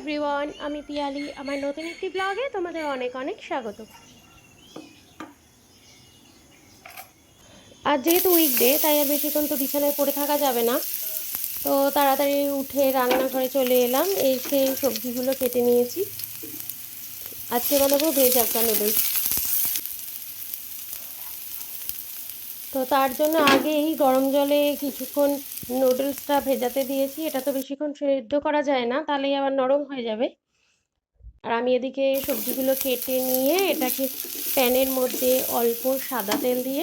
Everyone, আমি পিয়ালি। আমার নতুন একটি ব্লগে তোমাদের অনেক অনেক স্বাগত। আজ যেহেতু উইকডে, তাই আর বেশিক্ষণ তো বিছানায় পড়ে থাকা যাবে না, তো তাড়াতাড়ি উঠে রান্নাঘরে চলে এলাম। এসে সবজিগুলো কেটে নিয়েছি। আজকে বানাবো ভেজ হাক্কা নুডলস। তো তার জন্য আগেই গরম জলে কিছুক্ষণ নুডলসটা ভেজাতে দিয়েছি। এটা তো বেশিক্ষণ সেদ্ধ করা যায় না, তাহলেই আবার নরম হয়ে যাবে। আর আমি এদিকে সবজিগুলো কেটে নিয়ে এটাকে প্যানের মধ্যে অল্প সাদা তেল দিয়ে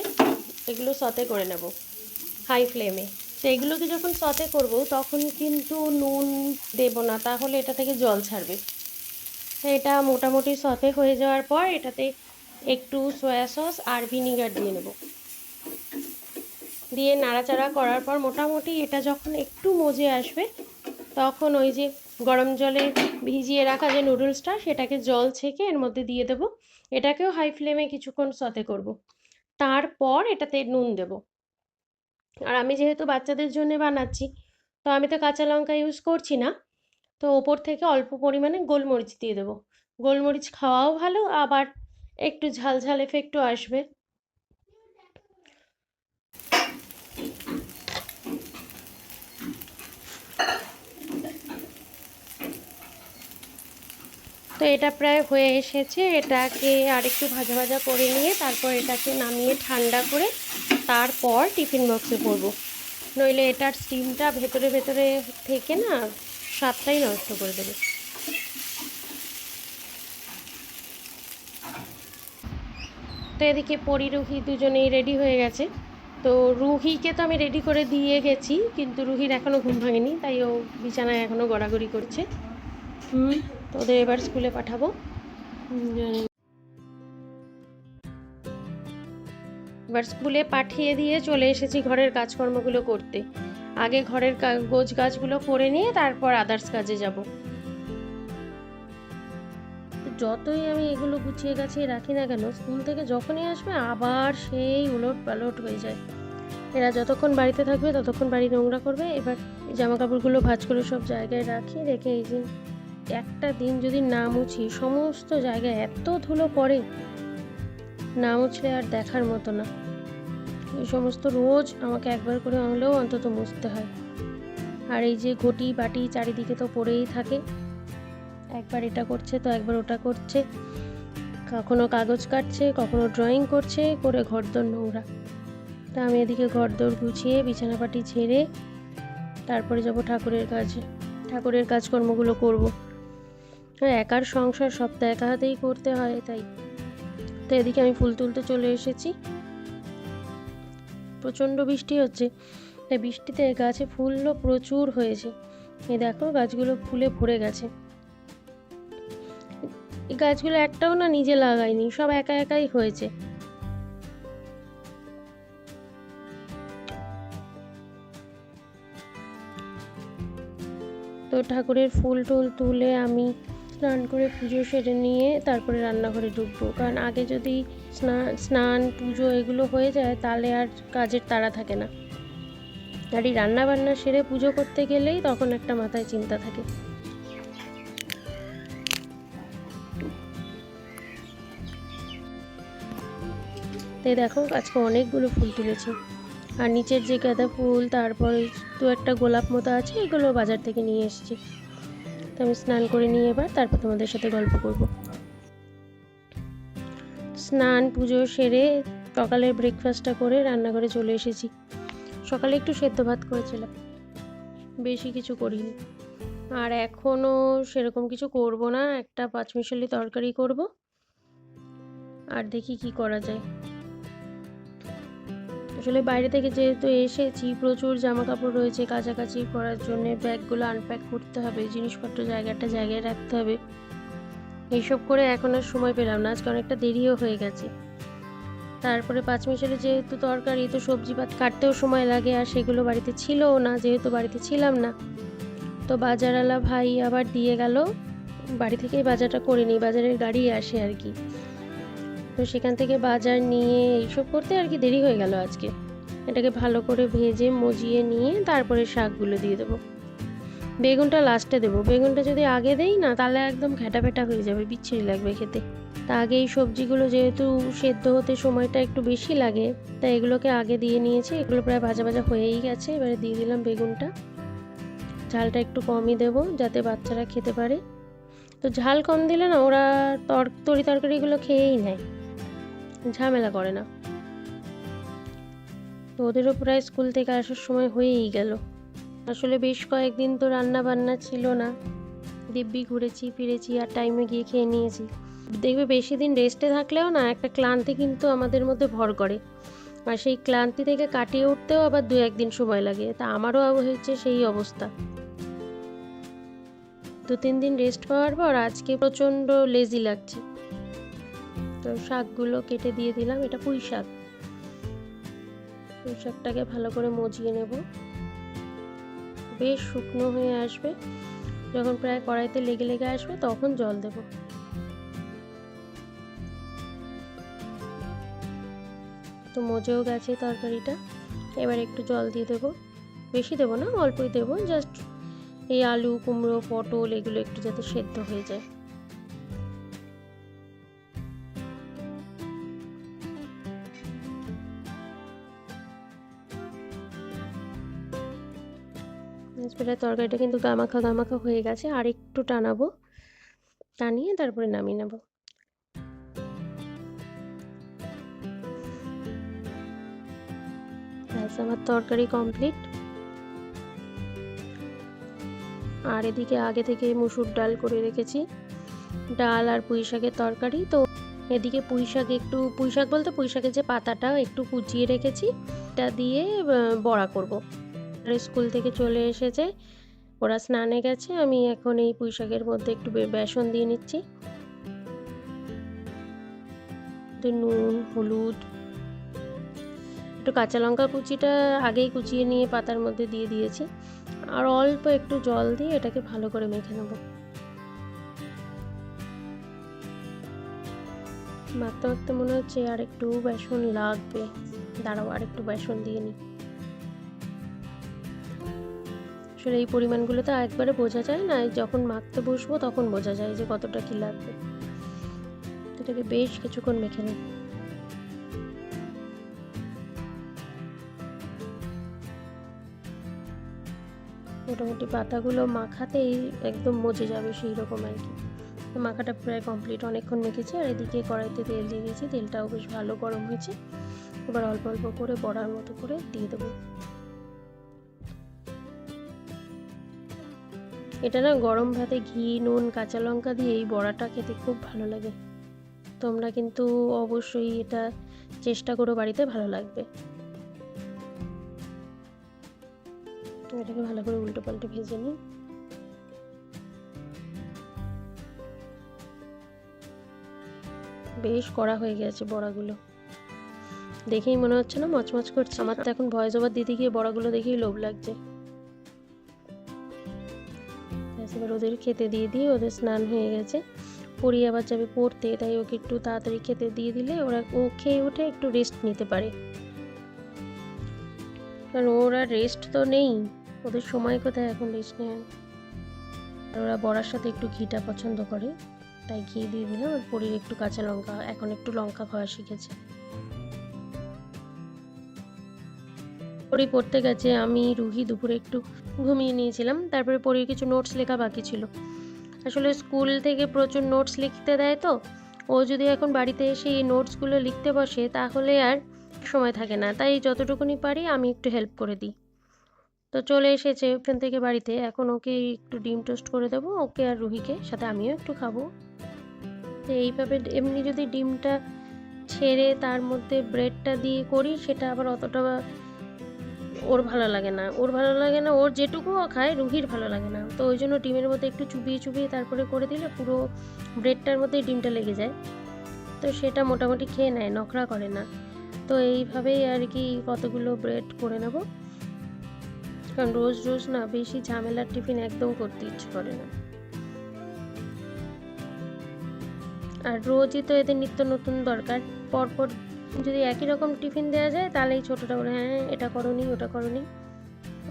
এগুলো সতে করে নেব হাই ফ্লেমে। তো এগুলোকে যখন সতে করব তখন কিন্তু নুন দেব না, তাহলে এটা থেকে জল ছাড়বে। তো এটা মোটামুটি সতে হয়ে যাওয়ার পর এটাতে একটু সয়া সস আর ভিনিগার দিয়ে নেব। দিয়ে নাড়াচাড়া করার পর মোটামুটি এটা যখন একটু মজে আসবে, তখন ওই যে গরম জলে ভিজিয়ে রাখা যে নুডলসটা, সেটাকে জল ছেঁকে এর মধ্যে দিয়ে দেব। এটাকেও হাই ফ্লেমে কিছুক্ষণ সতে করব। তারপর এটাতে নুন দেব। আর আমি যেহেতু বাচ্চাদের জন্য বানাচ্ছি, তো আমি তো কাঁচা লঙ্কা ইউজ করছি না। তো ওপর থেকে অল্প পরিমাণে গোলমরিচ দিয়ে দেবো। গোলমরিচ খাওয়াও ভালো, আবার একটু ঝাল ঝাল এফেক্টও আসবে। তো এটা প্রায় হয়ে এসেছে। এটাকে আর একটু ভাজা ভাজা করে নিয়ে তারপর এটাকে নামিয়ে ঠান্ডা করে তারপর টিফিন বক্সে ভরবো। নইলে এটার স্টিমটা ভেতরে ভেতরে থেকে না স্বাদটাই নষ্ট করে দেবে। তো এদিকে পরি রুহি দুজনেই রেডি হয়ে গেছে। তো রুহিকে তো আমি রেডি করে দিয়ে গেছি, কিন্তু রুহির এখনও ঘুম ভাঙেনি, তাই ও বিছানায় এখনও গড়াগড়ি করছে। তো ওদের এবার স্কুলে পাঠাবো। এবার স্কুলে পাঠিয়ে দিয়ে চলে এসেছি ঘরের কাজকর্মগুলো করতে। আগে ঘরের গোছ গাছগুলো করে নিয়ে তারপর আদার্স কাজে যাব। যতই আমি এগুলো গুছিয়ে গাছিয়ে রাখি না কেন, স্কুল থেকে যখনই আসবে আবার সেই উলট পালট হয়ে যায়। এরা যতক্ষণ বাড়িতে থাকবে ততক্ষণ বাড়ি নোংরা করবে। এবার জামা কাপড়গুলো ভাঁজ করে সব জায়গায় রাখি, রেখে এই যে একটা দিন যদি না মুছি, সমস্ত জায়গায় এত ধুলো পড়ে, না মুছলে আর দেখার মতো না। এই সমস্ত রোজ আমাকে একবার করে হলেও অন্তত মুছতে হয়। আর এই যে ঘটি বাটি চারিদিকে তো পড়েই থাকে, একবার এটা করছে তো একবার ওটা করছে, কখনো কাগজ কাটছে, কখনো ড্রয়িং করছে, করে ঘরদোর নোংরা। তা আমি এদিকে ঘরদোর গুছিয়ে বিছানাপাটি ঝেড়ে তারপরে যাব ঠাকুরের কাজে। ঠাকুরের কাজকর্মগুলো করব। একার সংসার, সব তো একা হাতেই করতে হয়, তাই। তো এদিকে আমি ফুল তুলতে চলে এসেছি। প্রচণ্ড বৃষ্টি হচ্ছে, তাই বৃষ্টিতে গাছে ফুলও প্রচুর হয়েছে। এই দেখো গাছগুলো ফুলে ভরে গেছে। এই গাছগুলো একটাও না নিজে লাগাইনি, সব একা একাই হয়েছে। তো ঠাকুরের ফুল টুল তুলে আমি স্নান করে পুজো সেরে নিয়ে তারপরে রান্নাঘরে ঢুকবো। কারণ আগে যদি স্নান পুজো এগুলো হয়ে যায়, তাহলে আর কাজের তাড়া থাকে না। আর এই রান্নাবান্না সেরে পুজো করতে গেলেই তখন একটা মাথায় চিন্তা থাকে। তাই দেখো আজকে অনেকগুলো ফুল তুলেছি। আর নিচের যে গাঁদা ফুল, তারপরে দু একটা গোলাপ মতো আছে, এগুলো বাজার থেকে নিয়ে এসেছি। তো আমি স্নান করে নিয়ে এবার তারপর তোমাদের সাথে গল্প করব। স্নান পুজো সেরে সকালের ব্রেকফাস্টটা করে রান্নাঘরে চলে এসেছি। সকালে একটু সেদ্ধ ভাত করেছিলাম, বেশি কিছু করিনি। আর এখনও সেরকম কিছু করব না, একটা পাঁচমিশালি তরকারি করব, আর দেখি কি করা যায়। আসলে বাইরে থেকে যেহেতু এসেছি, প্রচুর জামা কাপড় রয়েছে কাচাকাচি করার জন্য, ব্যাগগুলো আনপ্যাক করতে হবে, জিনিসপত্র জায়গাটা জায়গায় রাখতে হবে। এইসব করে এখন আর সময় পেলাম না, আজকে অনেকটা দেরিও হয়ে গেছে। তারপরে পাঁচমিশালি যেহেতু তরকারি, তো সবজি পাত কাটতেও সময় লাগে, আর সেগুলো বাড়িতে ছিলও না, যেহেতু বাড়িতে ছিলাম না। তো বাজারওয়ালা ভাই আবার দিয়ে গেল, বাড়ি থেকেই বাজারটা করে নিই, বাজারের গাড়ি আসে আর কি। তো সেখান থেকে বাজার নিয়ে এইসব করতে আর কি দেরি হয়ে গেল আজকে। এটাকে ভালো করে ভেজে মজিয়ে নিয়ে তারপরে শাকগুলো দিয়ে দেবো। বেগুনটা লাস্টে দেবো। বেগুনটা যদি আগে দেই না তাহলে একদম ঘ্যাটা ফ্যাটা হয়ে যাবে, বিচ্ছিরি লাগবে খেতে। তা আগে এই সবজিগুলো যেহেতু সেদ্ধ হতে সময়টা একটু বেশি লাগে, তাই এগুলোকে আগে দিয়ে নিয়েছি। এগুলো প্রায় ভাজা ভাজা হয়েই গেছে। এবারে দিয়ে দিলাম বেগুনটা। ঝালটা একটু কমই দেবো যাতে বাচ্চারা খেতে পারে। তো ঝাল কম দিলে না ওরা তরকারিগুলো খেয়েই নেয়, ঝামেলা করে না। তো ওদেরও প্রায় স্কুল থেকে আসার সময় হয়েই গেল। আসলে বেশ কয়েকদিন তো রান্না বান্না ছিল না, দিব্যি ঘুরেছি ফিরেছি আর টাইমে গিয়ে খেয়ে নিয়েছি। দেখবে বেশি দিন রেস্টে থাকলেও না একটা ক্লান্তি কিন্তু আমাদের মধ্যে ভর করে, আর সেই ক্লান্তি থেকে কাটিয়ে উঠতেও আবার 2-1 দিন সময় লাগে। তা আমারও হয়েছে সেই অবস্থা। 2-3 দিন রেস্ট পাওয়ার পর আজকে প্রচণ্ড লেজি লাগছে। তো শাকগুলো কেটে দিয়ে দিলাম। এটা পুঁই শাক। পুঁই শাকটাকে ভালো করে মজিয়ে নেব, বেশ শুকনো হয়ে আসবে। যখন প্রায় কড়াইতে লেগে লেগে আসবে তখন জল দেব। তো মজেও গেছে তরকারিটা। এবার একটু জল দিয়ে দেবো, বেশি দেবো না, অল্পই দেবো। জাস্ট এই আলু, কুমড়ো, পটল এগুলো একটু যাতে সেদ্ধ হয়ে যায়। তরকারিটা কিন্তু গামাখা গামাখা হয়ে গেছে, আর একটু টানাবো, টানিয়ে তারপরে নামিয়ে নেব। আমার তরকারি কমপ্লিট। আর এদিকে আগে থেকে মুসুর ডাল করে রেখেছি, ডাল আর পুঁই শাকের তরকারি। তো এদিকে পুঁই শাক বলতে পুঁই শাকের যে পাতাটা একটু কুচিয়ে রেখেছি, এটা দিয়ে বড়া করব। স্কুল থেকে চলে এসেছে, ওরা স্নানে গেছে। আমি এখন এই পুঁই শাকের মধ্যে একটু বেসন দিয়ে নিচ্ছি, নুন, হলুদ, একটু কাঁচা লঙ্কা কুচিটা আগেই কুচিয়ে নিয়ে পাতার মধ্যে দিয়ে দিয়েছি, আর অল্প একটু জল দিয়ে এটাকে ভালো করে মেখে নেব। মাখতে মাখতে মনে হচ্ছে আর একটু বেসন লাগবে, দাঁড়াও আর একটু বেসন দিয়ে নিই। আসলে এই পরিমাণগুলো তো একবারে বোঝা যায় না, যখন মাখতে বসবো তখন বোঝা যায় যে কতটা কি লাগবে। এটাকে বেশ কিছুক্ষণ মেখে নিই। মোটামুটি পাতাগুলো মাখাতেই একদম মজে যাবে সেই রকম আর কি। তো মাখাটা প্রায় কমপ্লিট, অনেকক্ষণ মেখেছি। আর এদিকে কড়াইতে তেল দিয়ে দিয়েছি, তেলটাও বেশ ভালো গরম হয়েছে। এবার অল্প অল্প করে বড়ার মতো করে দিয়ে দেবো। এটা না গরম ভাতে ঘি, নুন, কাঁচা লঙ্কা দিয়ে এই বড়াটা খেতে খুব ভালো লাগে। তোমরা কিন্তু অবশ্যই এটা চেষ্টা করো বাড়িতে, ভালো লাগবে। এটাকে ভালো করে উল্টো পাল্টে ভেজে নিই। বেশ কড়া হয়ে গেছে বড়াগুলো, দেখেই মনে হচ্ছে না মচমচ করছে। আমার তো এখন ভয়েস ওভার দিতে গিয়ে বড়াগুলো দেখেই লোভ লাগছে। এবার ওদের খেতে দিয়ে দিয়ে, ওদের স্নান হয়ে গেছে, পড়ি আবার যাবে পড়তে, তাই ওকে একটু তাড়াতাড়ি খেতে দিয়ে দিলে ও খেয়ে উঠে একটু রেস্ট নিতে পারে। কারণ ওরা রেস্ট তো নেই, ওদের সময় কোথায় এখন রেস্ট নেয়। আর ওরা বড়ার সাথে একটু ঘিটা পছন্দ করে, তাই ঘি দিয়ে দিলাম। আর পরির একটু কাঁচা লঙ্কা, এখন একটু লঙ্কা খাওয়া শিখেছে। পরি পড়তে গেছে, আমি রুহি দুপুরে একটু ঘুমিয়ে নিয়েছিলাম। তারপরে পরির কিছু নোটস লেখা বাকি ছিল। আসলে স্কুল থেকে প্রচুর নোটস লিখতে দেয়, তো ও যদি এখন বাড়িতে এসে এই নোটসগুলো লিখতে বসে তাহলে আর সময় থাকে না, তাই যতটুকুনি পারি আমি একটু হেল্প করে দিই। তো চলে এসেছে ওখান থেকে বাড়িতে, এখন ওকে একটু ডিম টোস্ট করে দেবো, ওকে আর রুহিকে, সাথে আমিও একটু খাবো। তো এইভাবে এমনি যদি ডিমটা ছেড়ে তার মধ্যে ব্রেডটা দিয়ে করি, সেটা আবার অতটা ওর ভালো লাগে না। ওর যেটুকুও খায়, রুহির ভালো লাগে না। তো ওই জন্য ডিমের মধ্যে একটু চুবিয়ে চুবিয়ে তারপরে করে দিলে পুরো ব্রেডটার মধ্যেই ডিমটা লেগে যায়। তো সেটা মোটামুটি খেয়ে নেয়, নখরা করে না। তো এইভাবেই আর কি কতগুলো ব্রেড করে নেব, কারণ রোজ রোজ না বেশি ঝামেলার টিফিন একদম করতে ইচ্ছে করে না। আর রোজই তো এদের নিত্য নতুন দরকার, পরপর যদি একই রকম টিফিন দেওয়া যায় তাহলে এই ছোটোটা বলে হ্যাঁ এটা করোনি ওটা করোনি,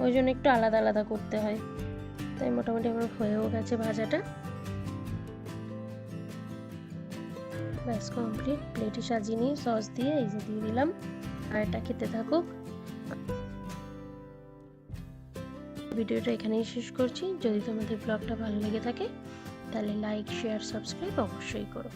ওই জন্য একটু আলাদা আলাদা করতে হয়। তাই মোটামুটি আমার হয়েও গেছে ভাজাটা। ব্যাস কমপ্লিট। প্লেটে সাজিয়ে নিয়ে সস দিয়ে এই যে দিয়ে দিলাম, আর এটা খেতে থাকুক। ভিডিওটা এখানেই শেষ করছি। যদি তোমাদের ব্লগটা ভালো লেগে থাকে তাহলে লাইক, শেয়ার, সাবস্ক্রাইব অবশ্যই করো।